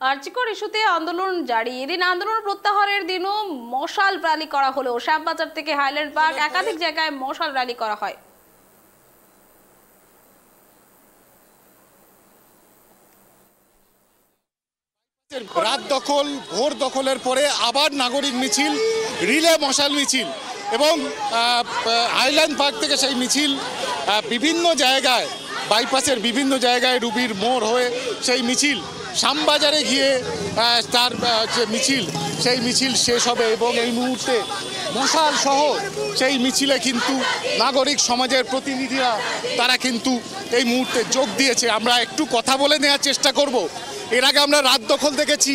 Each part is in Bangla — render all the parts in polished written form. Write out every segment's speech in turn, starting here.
আরজিকর ইস্যুতে আন্দোলন জারি। এদিন আন্দোলন প্রত্যাহারের দিনও মশাল র্যালি করা হলো। শ্যামবাজার থেকে হাইল্যান্ড পার্ক একাধিক জায়গায় মশাল র্যালি করা হয়। রাত দখল ভোর দখলের পরে আবার নাগরিক মিছিল, রিলে মশাল মিছিল এবং হাইল্যান্ড পার্ক থেকে সেই মিছিল বিভিন্ন জায়গায়, বাইপাসের বিভিন্ন জায়গায় রুবির মোড় হয়ে সেই মিছিল শ্যামবাজারে গিয়ে তার যে মিছিল, সেই মিছিল শেষ হবে এবং এই মুহূর্তে মশাল সহ সেই মিছিলে কিন্তু নাগরিক সমাজের প্রতিনিধিরা তারা কিন্তু এই মুহূর্তে যোগ দিয়েছে। আমরা একটু কথা বলে নেওয়ার চেষ্টা করব। এর আগে আমরা রাত দখল দেখেছি,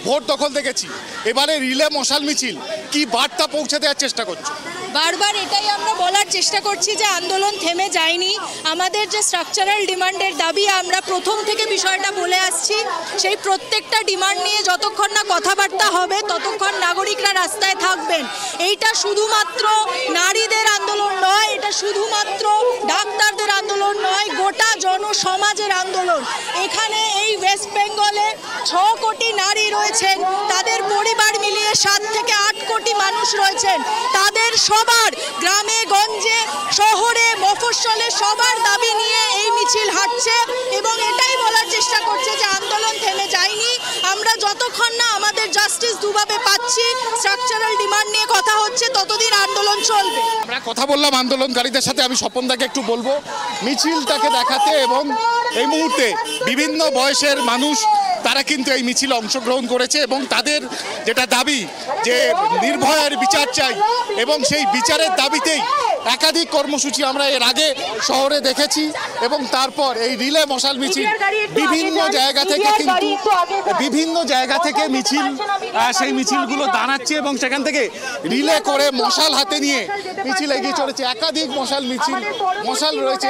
ভোট দখল দেখেছি, এবারে রিলে মশাল মিছিল কি বার্তা পৌঁছে দেওয়ার চেষ্টা করছে? বারবার এটাই আমরা বলার চেষ্টা করছি যে আন্দোলন থেমে যায়নি। আমাদের যে স্ট্রাকচারাল ডিমান্ডের দাবি, আমরা প্রথম থেকে বিষয়টা বলে আসছি, সেই প্রত্যেকটা ডিমান্ড নিয়ে যতক্ষণ না কথাবার্তা হবে ততক্ষণ নাগরিকরা রাস্তায় থাকবেন। এইটা শুধুমাত্র নারীদের আন্দোলন নয়, এটা শুধুমাত্র ডাক্তারদের আন্দোলন নয়, গোটা জনসমাজের আন্দোলন। এখানে এই ওয়েস্ট বেঙ্গলে 6 কোটি নারী রয়েছেন, তাদের পরিবার মিলিয়ে 7 থেকে 8 কোটি মানুষ রয়েছেন। তাদের সবার গ্রামে গঞ্জে শহরে মফস্বলে সবার দাবি নিয়ে এই মিছিল হাঁটছে এবং এটাই বলার চেষ্টা করছে যে আন্দোলন থেমে যায়নি। আমরা যতক্ষণ না আমাদের জাস্টিস দুভাবে পাচ্ছি, স্ট্রাকচারাল ডিমান্ড নিয়ে কথা হচ্ছে, ততদিন আন্দোলন চলবে। আমরা কথা বললাম আন্দোলনকারীদের সাথে। আমি স্বপনদাকে একটু বলবো মিছিলটাকে দেখাতে এবং এই মুহূর্তে বিভিন্ন বয়সের মানুষ তারা কিন্তু এই মিছিলে অংশগ্রহণ করেছে এবং তাদের যেটা দাবি যে নির্ভয়ের বিচার চাই এবং সেই বিচারের দাবিতেই একাধিক কর্মসূচি আমরা এর আগে শহরে দেখেছি এবং তারপর এই রিলে মশাল মিছিল বিভিন্ন জায়গা থেকে কিন্তু বিভিন্ন জায়গা থেকে মিছিল, সেই মিছিলগুলো দাঁড়াচ্ছে এবং সেখান থেকে রিলে করে মশাল হাতে নিয়ে মিছিল এগিয়ে চলেছে। একাধিক মশাল রয়েছে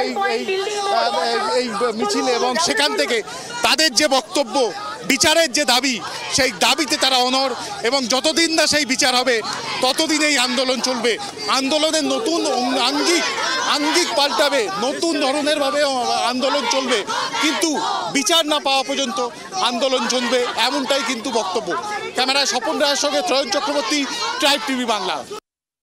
এই মিছিলে এবং সেখান থেকে তাদের যে বক্তব্য, বিচারের যে দাবি, সেই দাবিতে তারা অনড় এবং যতদিন না সেই বিচার হবে ততদিন এই আন্দোলন চলবে। আন্দোলনের নতুন আঙ্গিক পাল্টাবে, নতুন ধরনের ভাবে আন্দোলন চলবে, কিন্তু বিচার না পাওয়া পর্যন্ত আন্দোলন চলবে, এমনটাই কিন্তু বক্তব্য। ক্যামেরায় স্বপন রায়ের সঙ্গে ত্রয়ন চক্রবর্তী, ট্রাইব টিভি বাংলা।